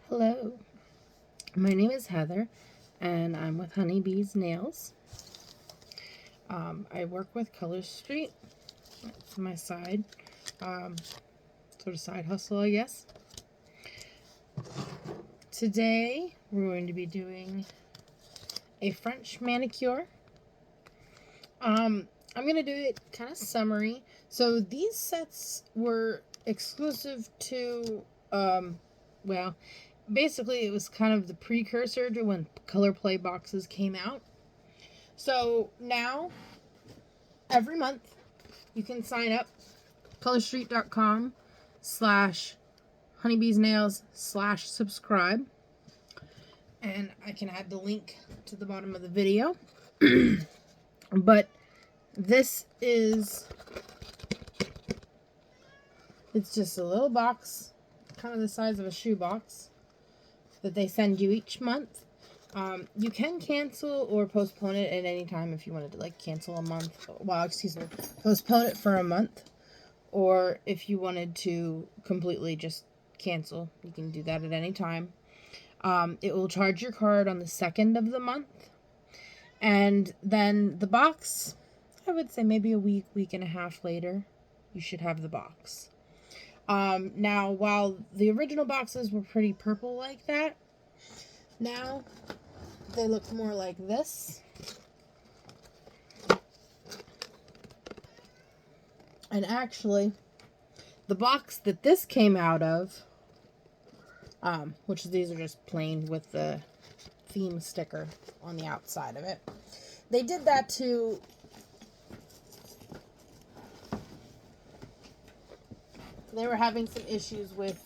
Hello, my name is Heather and I'm with Honeybee's Nails. I work with Color Street. That's my side, sort of side hustle, I guess. Today we're going to be doing a French manicure. I'm going to do it kind of summary. So these sets were exclusive to, well, basically it was kind of the precursor to when Color Play boxes came out. So now, every month, you can sign up, colorstreet.com/honeybeesnails/subscribe. And I can add the link to the bottom of the video. But this is, it's just a little box, kind of the size of a shoebox, that they send you each month. You can cancel or postpone it at any time if you wanted to, like, cancel a month. Well, excuse me, postpone it for a month. Or if you wanted to completely just cancel, you can do that at any time. It will charge your card on the 2nd of the month. And then the box, I would say maybe a week and a half later, you should have the box. Now, while the original boxes were pretty purple like that, now they look more like this. And actually, the box that this came out of, which these are just plain with the theme sticker on the outside of it. They did that to they were having some issues with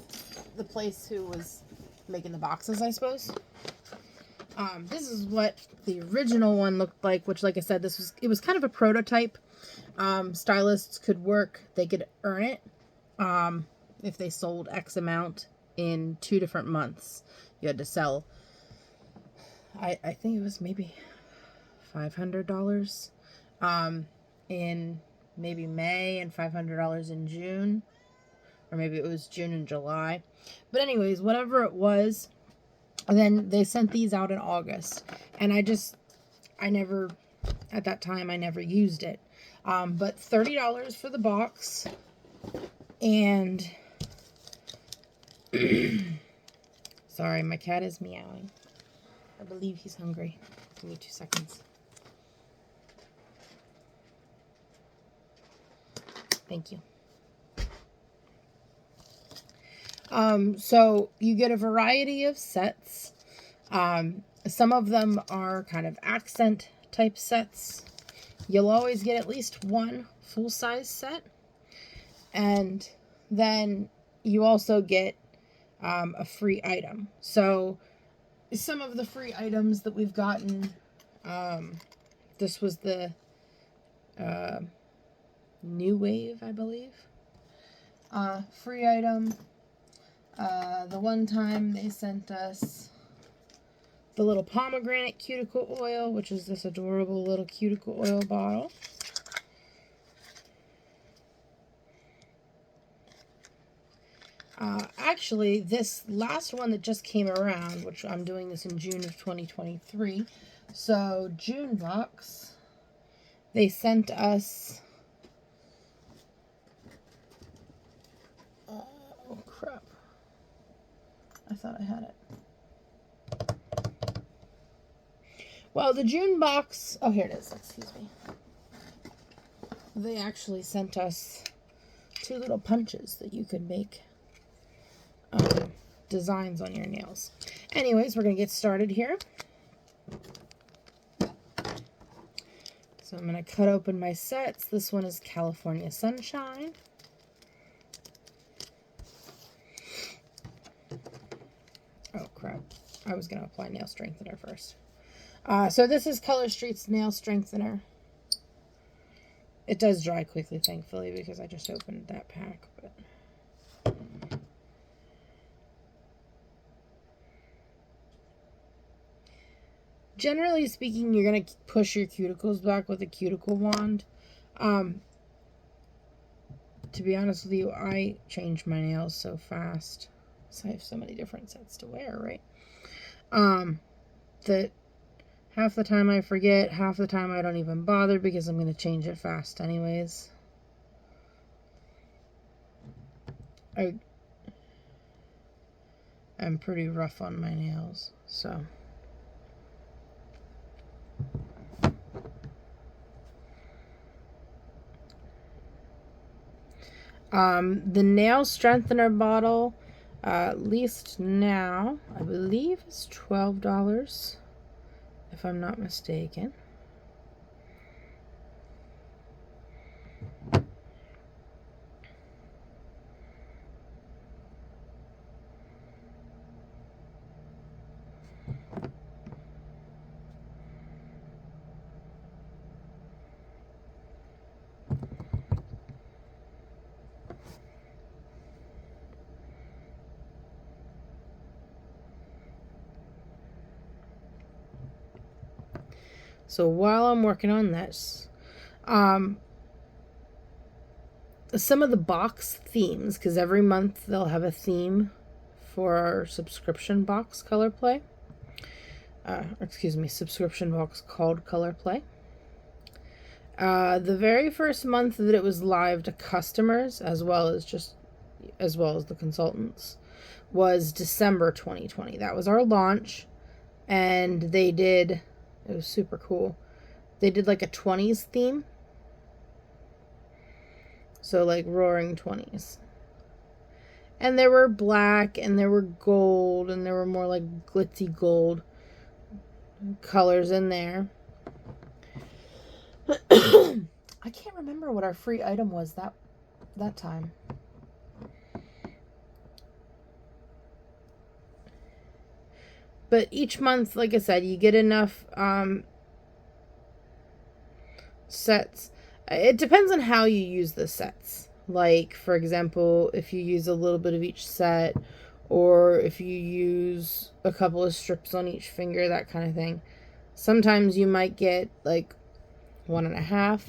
the place who was making the boxes, I suppose. This is what the original one looked like, which, like I said, it was kind of a prototype. Stylists could work, they could earn it if they sold X amount in 2 different months. You had to sell, I think it was maybe $500 in maybe May and $500 in June, or maybe it was June and July. But anyways, whatever it was, and then they sent these out in August, and I never, at that time, I never used it. But $30 for the box, and sorry, my cat is meowing. I believe he's hungry. Give me 2 seconds. Thank you. So you get a variety of sets. Some of them are kind of accent type sets. You'll always get at least one full-size set. And then you also get a free item. So some of the free items that we've gotten, this was the New Wave, I believe. Free item. The one time they sent us the little pomegranate cuticle oil, which is this adorable little cuticle oil bottle. Actually, this last one that just came around, which I'm doing this in June of 2023, so June box, they sent us, oh crap, I thought I had it. Well, the June box, oh, here it is, excuse me. They actually sent us 2 little punches that you could make designs on your nails. Anyways, we're going to get started here. So I'm going to cut open my sets. This one is California Sunshine. Oh, crap. I was going to apply nail strengthener first. So this is Color Street's nail strengthener. It does dry quickly, thankfully, because I just opened that pack. But generally speaking, you're going to push your cuticles back with a cuticle wand. To be honest with you, I change my nails so fast. So I have so many different sets to wear, right? That half the time I forget, half the time I don't even bother because I'm going to change it fast anyways. I'm pretty rough on my nails, so. The nail strengthener bottle, at least now, I believe is $12, if I'm not mistaken. So while I'm working on this, some of the box themes, because every month they'll have a theme for our subscription box color play. Subscription box called Color Play. The very first month that it was live to customers, as well as the consultants, was December 2020. That was our launch, and it was super cool. They did like a 20s theme. So like roaring 20s. And there were black and there were gold and there were more like glitzy gold colors in there. I can't remember what our free item was that time. But each month, like I said, you get enough sets. It depends on how you use the sets. Like, for example, if you use a little bit of each set, or if you use a couple of strips on each finger, that kind of thing. Sometimes you might get like 1.5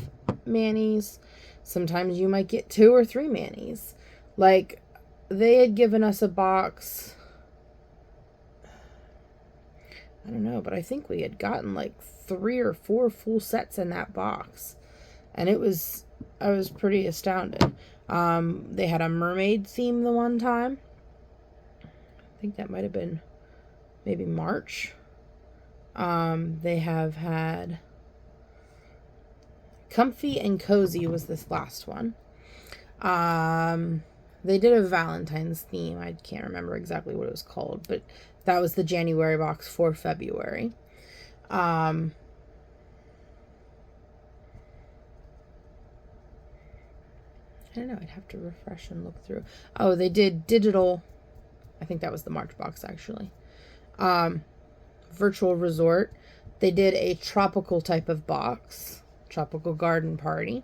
manis. Sometimes you might get 2 or 3 manis. Like, they had given us a box. I don't know, but I think we had gotten like 3 or 4 full sets in that box. And I was pretty astounded. They had a mermaid theme the one time. I think that might have been maybe March. They have had Comfy and Cozy was this last one. They did a Valentine's theme. I can't remember exactly what it was called, but that was the January box for February. I don't know. I'd have to refresh and look through. Oh, they did digital. I think that was the March box, actually. Virtual Resort. They did a tropical type of box. Tropical Garden Party.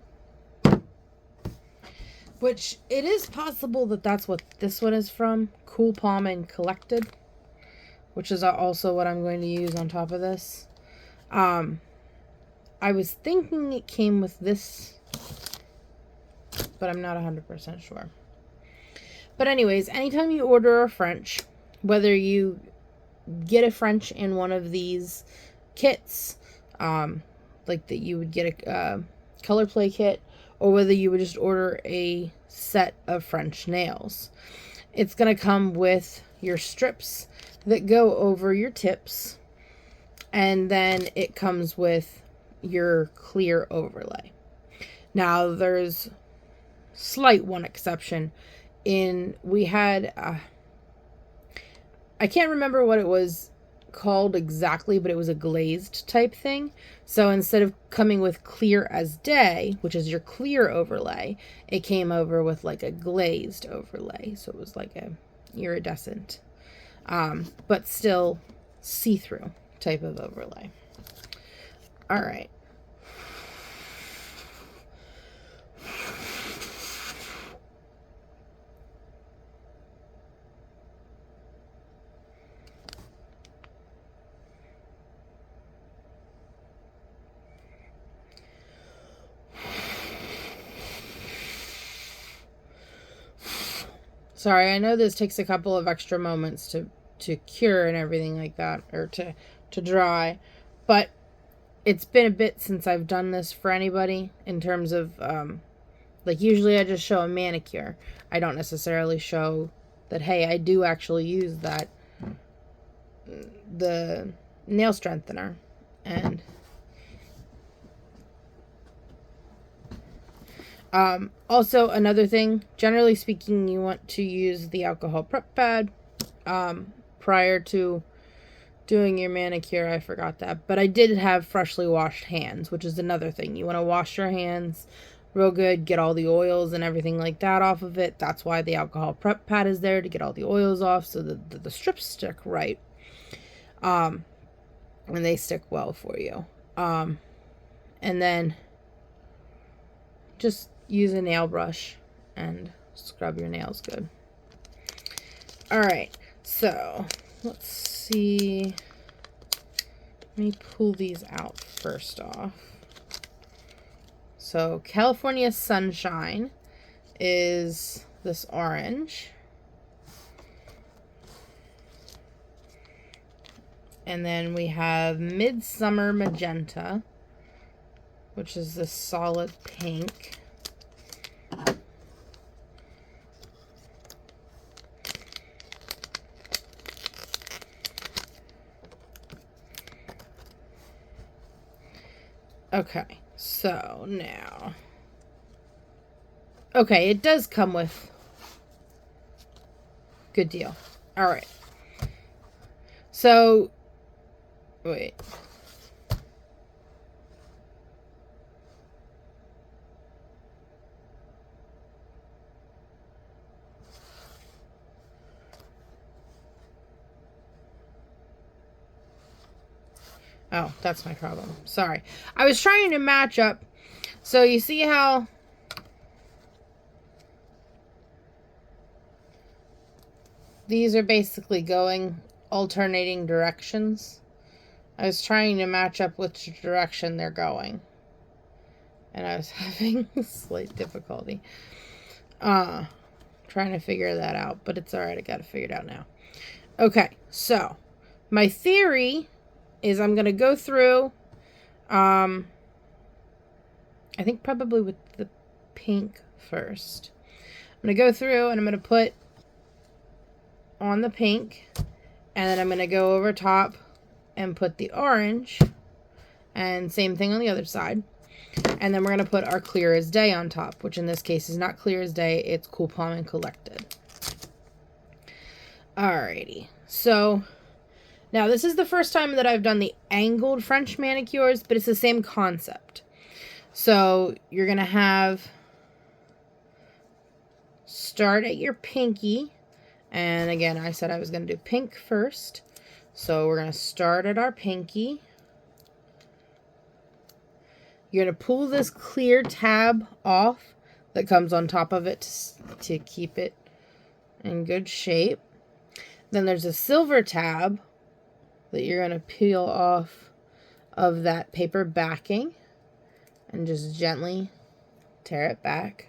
Which, it is possible that that's what this one is from. Cool Palm and Collected. Which is also what I'm going to use on top of this. I was thinking it came with this, but I'm not 100% sure. But anyways, anytime you order a French, whether you get a French in one of these kits, like that you would get a color play kit, or whether you would just order a set of French nails, it's going to come with your strips that go over your tips, and then it comes with your clear overlay. Now, there's slight one exception. We had, I can't remember what it was called exactly, but it was a glazed type thing. So instead of coming with clear as day, which is your clear overlay, it came over with like a glazed overlay. So it was like a iridescent, but still see-through type of overlay. All right. Sorry, I know this takes a couple of extra moments to cure and everything like that, or to dry, but it's been a bit since I've done this for anybody in terms of, like, usually I just show a manicure. I don't necessarily show that, hey, I do actually use the nail strengthener. And also, another thing, generally speaking, you want to use the alcohol prep pad prior to doing your manicure. I forgot that. But I did have freshly washed hands, which is another thing. You want to wash your hands real good, get all the oils and everything like that off of it. That's why the alcohol prep pad is there, to get all the oils off so that the strips stick right. And they stick well for you. And then just use a nail brush and scrub your nails good. Alright, so let's see. Let me pull these out first off. So California Sunshine is this orange. And then we have Midsummer Magenta, which is this solid pink. Okay, so now, okay, it does come with, good deal. All right, so, wait. Oh, that's my problem. Sorry. I was trying to match up. So you see how these are basically going alternating directions? I was trying to match up which direction they're going. And I was having slight difficulty trying to figure that out. But it's alright. I got to figure it out now. Okay. So my theory is I'm going to go through, I think probably with the pink first. I'm going to go through and I'm going to put on the pink, and then I'm going to go over top and put the orange, and same thing on the other side. And then we're going to put our Clear as Day on top, which in this case is not Clear as Day, it's Cool Palm and Collected. Alrighty, so now, this is the first time that I've done the angled French manicures, but it's the same concept. So, you're going to start at your pinky. And again, I said I was going to do pink first. So, we're going to start at our pinky. You're going to pull this clear tab off that comes on top of it to keep it in good shape. Then there's a silver tab that you're going to peel off of that paper backing and just gently tear it back.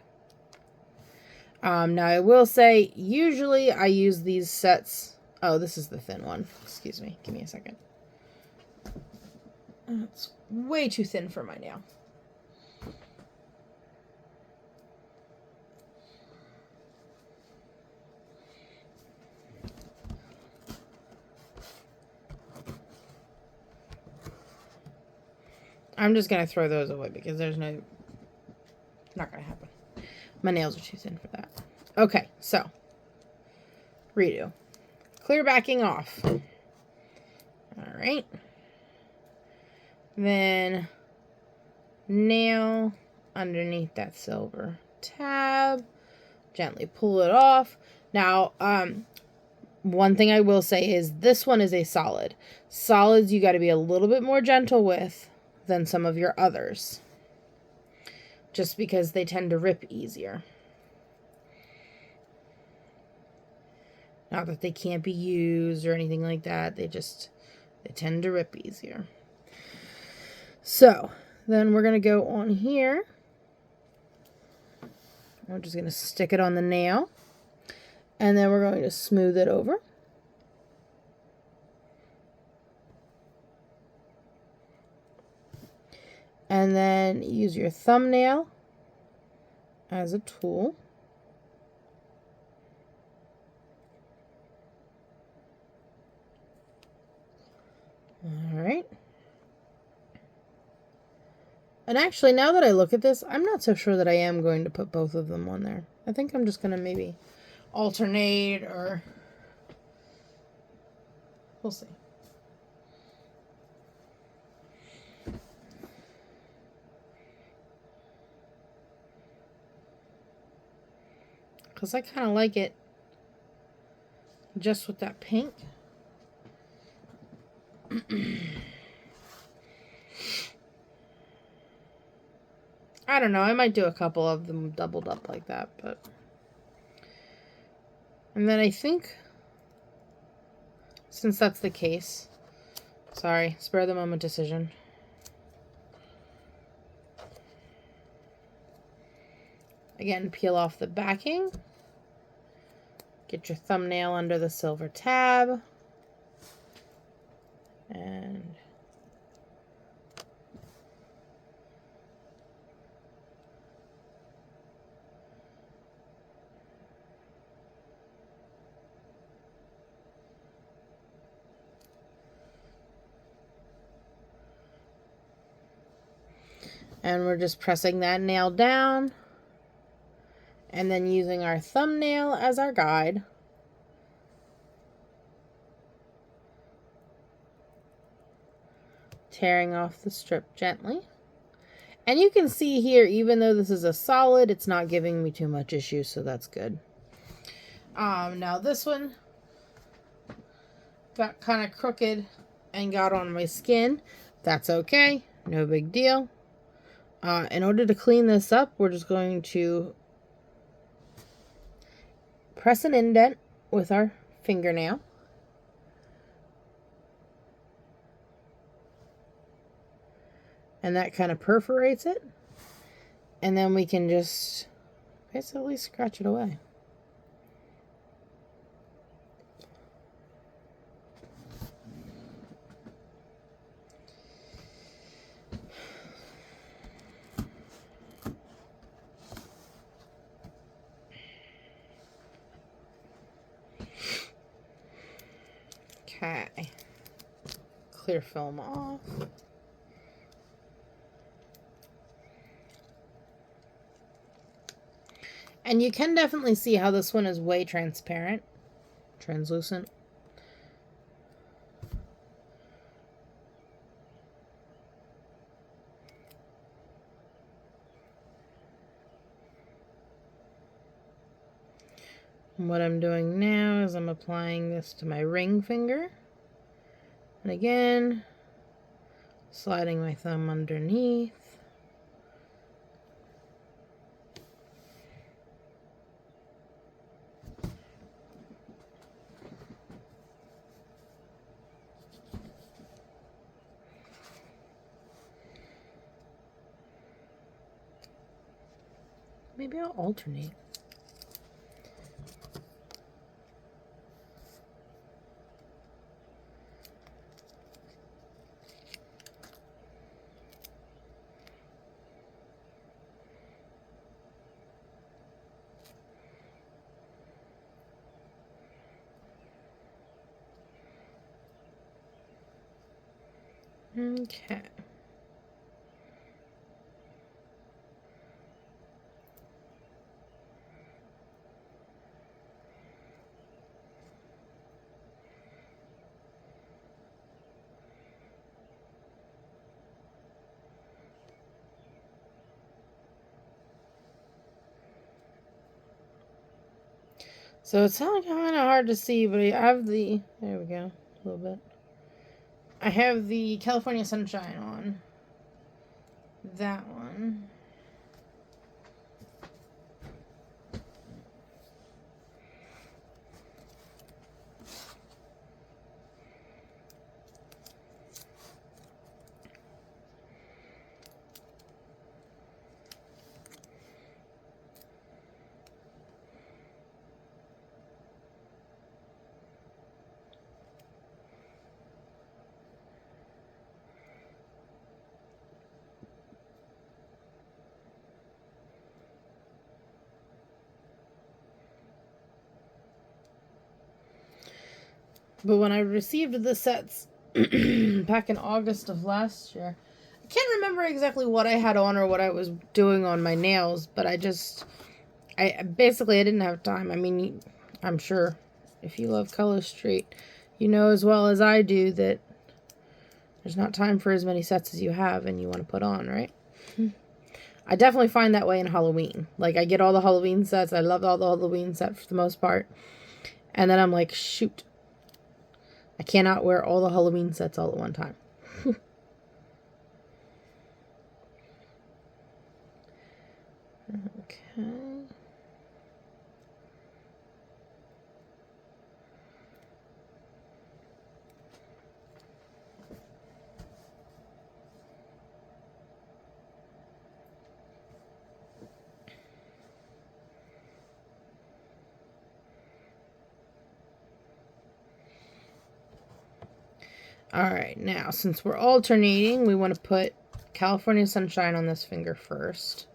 Now I will say, usually I use these sets. Oh, this is the thin one. Excuse me. Give me a second. It's way too thin for my nail. I'm just going to throw those away because there's not going to happen. My nails are too thin for that. Okay, so, redo. Clear backing off. Alright. Then, nail underneath that silver tab. Gently pull it off. Now, one thing I will say is this one is a solid. Solids you got to be a little bit more gentle with than some of your others, just because they tend to rip easier. Not that they can't be used or anything like that, they tend to rip easier. So then we're going to go on here. I'm just going to stick it on the nail, And then we're going to smooth it over. And then use your thumbnail as a tool. All right. And actually, now that I look at this, I'm not so sure that I am going to put both of them on there. I think I'm just going to maybe alternate, or we'll see. Because I kind of like it just with that pink. I don't know. I might do a couple of them doubled up like that, but... And then I think, since that's the case, sorry, spur of the moment decision. Again, peel off the backing. Get your thumbnail under the silver tab. And we're just pressing that nail down and then using our thumbnail as our guide. Tearing off the strip gently. And you can see here, even though this is a solid, it's not giving me too much issue, so that's good. Now this one got kind of crooked and got on my skin. That's okay. No big deal. In order to clean this up, we're just going to press an indent with our fingernail. And that kind of perforates it. And then we can just basically scratch it away. Okay. Clear film off. And you can definitely see how this one is way translucent. And what I'm doing now is I'm applying this to my ring finger. And again, sliding my thumb underneath. Maybe I'll alternate. Okay. So it's kind of hard to see, but I have the, there we go, a little bit. I have the California Sunshine on. That one. But when I received the sets back in August of last year, I can't remember exactly what I had on or what I was doing on my nails, but I didn't have time. I mean, I'm sure if you love Color Street, you know as well as I do that there's not time for as many sets as you have and you want to put on, right? I definitely find that way in Halloween. Like, I get all the Halloween sets. I love all the Halloween sets for the most part. And then I'm like, shoot. I cannot wear all the Halloween sets all at one time. Okay. Alright, now since we're alternating, we want to put California Sunshine on this finger first.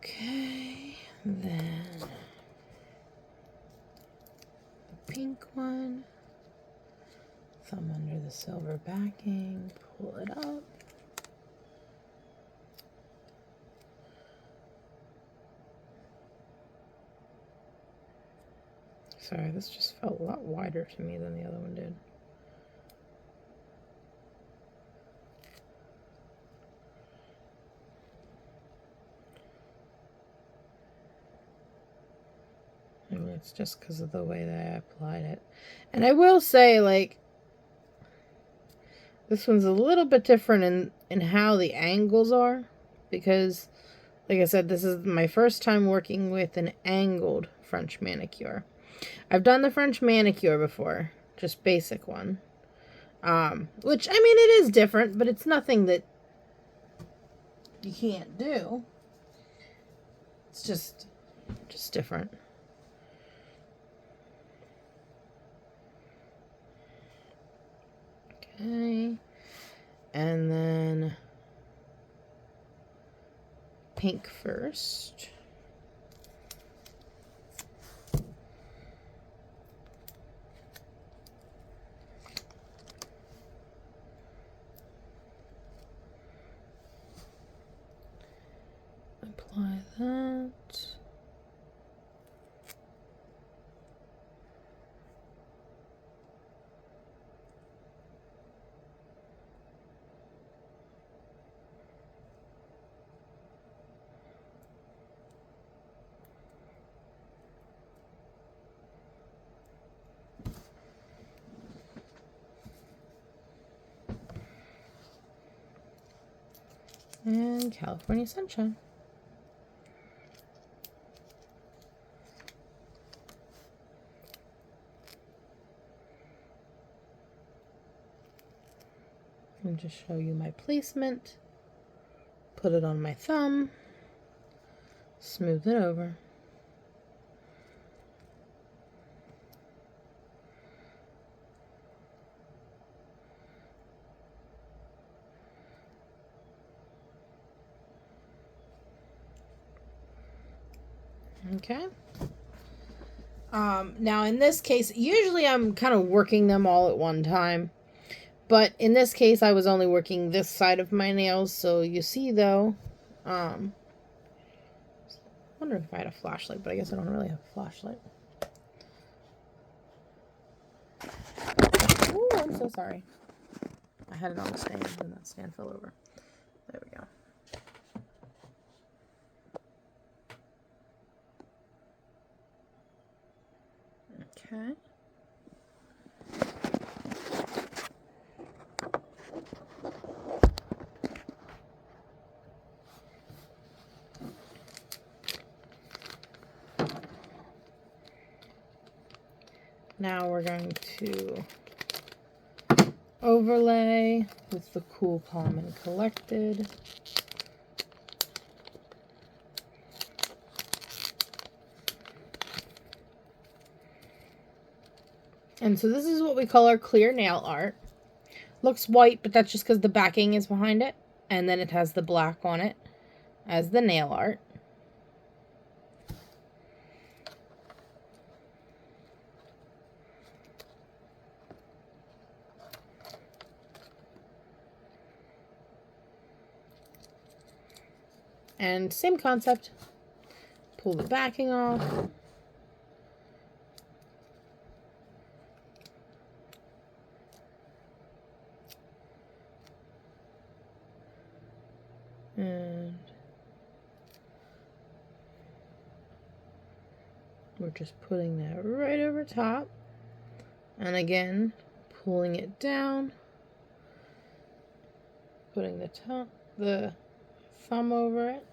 Okay, then the pink one, thumb under the silver backing, pull it up. Sorry, this just felt a lot wider to me than the other one did. Maybe it's just because of the way that I applied it. And I will say, like, this one's a little bit different in how the angles are. Because, like I said, this is my first time working with an angled French manicure. I've done the French manicure before. Just basic one. Which, I mean, it is different, but it's nothing that you can't do. It's just different. Okay. And then pink first. Apply that. And California Sunshine. And just show you my placement. Put it on my thumb. Smooth it over. Okay. Now in this case, usually I'm kind of working them all at one time. But in this case, I was only working this side of my nails. So you see though, I wonder if I had a flashlight, but I guess I don't really have a flashlight. Ooh, I'm so sorry. I had it on the stand and that stand fell over. There we go. Okay. Now we're going to overlay with the Cool, Calm, and Collected. And so this is what we call our clear nail art. Looks white, but that's just because the backing is behind it. And then it has the black on it as the nail art. And same concept. Pull the backing off. And we're just putting that right over top. And again, pulling it down. Putting the thumb over it.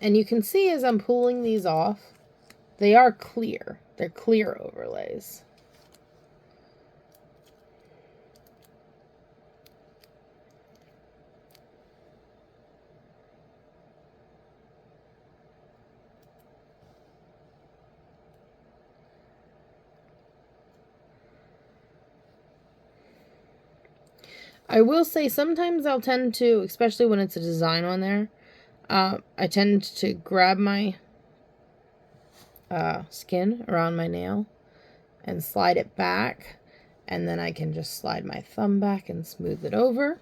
And you can see as I'm pulling these off, they are clear. They're clear overlays. I will say sometimes I'll tend to, especially when it's a design on there, I tend to grab my skin around my nail and slide it back, and then I can just slide my thumb back and smooth it over.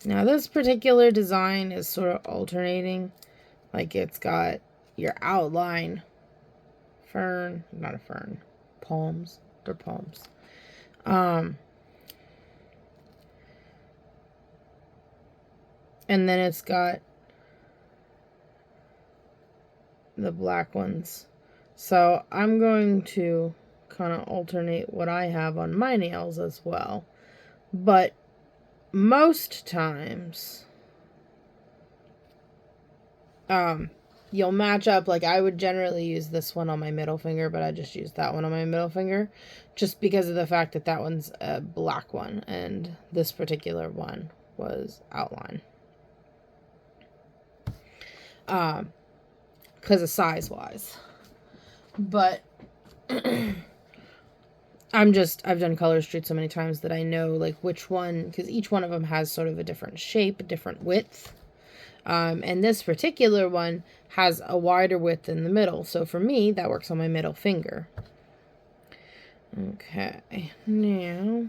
Now this particular design is sort of alternating. Like it's got your outline fern, not a fern, palms. They're palms. And then it's got the black ones. So I'm going to kind of alternate what I have on my nails as well. But most times, you'll match up. Like I would generally use this one on my middle finger, but I just used that one on my middle finger just because of the fact that that one's a black one and this particular one was outline. Because of size wise. But I've done Color Street so many times that I know like which one, because each one of them has sort of a different shape, a different width. And this particular one has a wider width in the middle. So for me, that works on my middle finger. Okay, now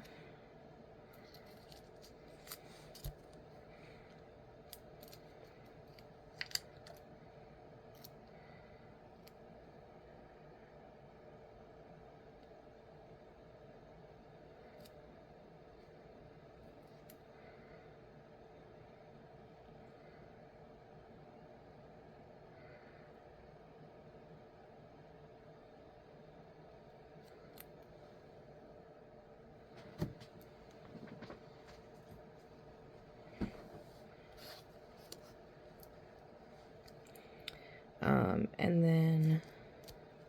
and then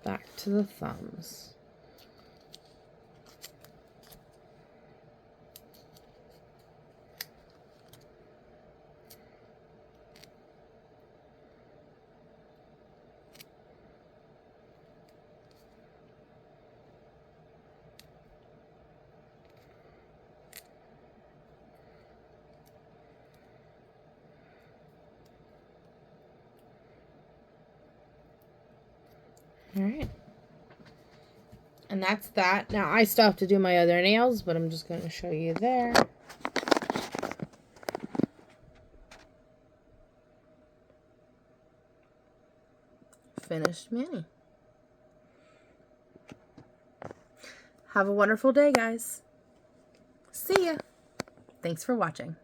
back to the thumbs. All right. And that's that. Now, I still have to do my other nails, but I'm just going to show you there. Finished mani. Have a wonderful day, guys. See ya. Thanks for watching.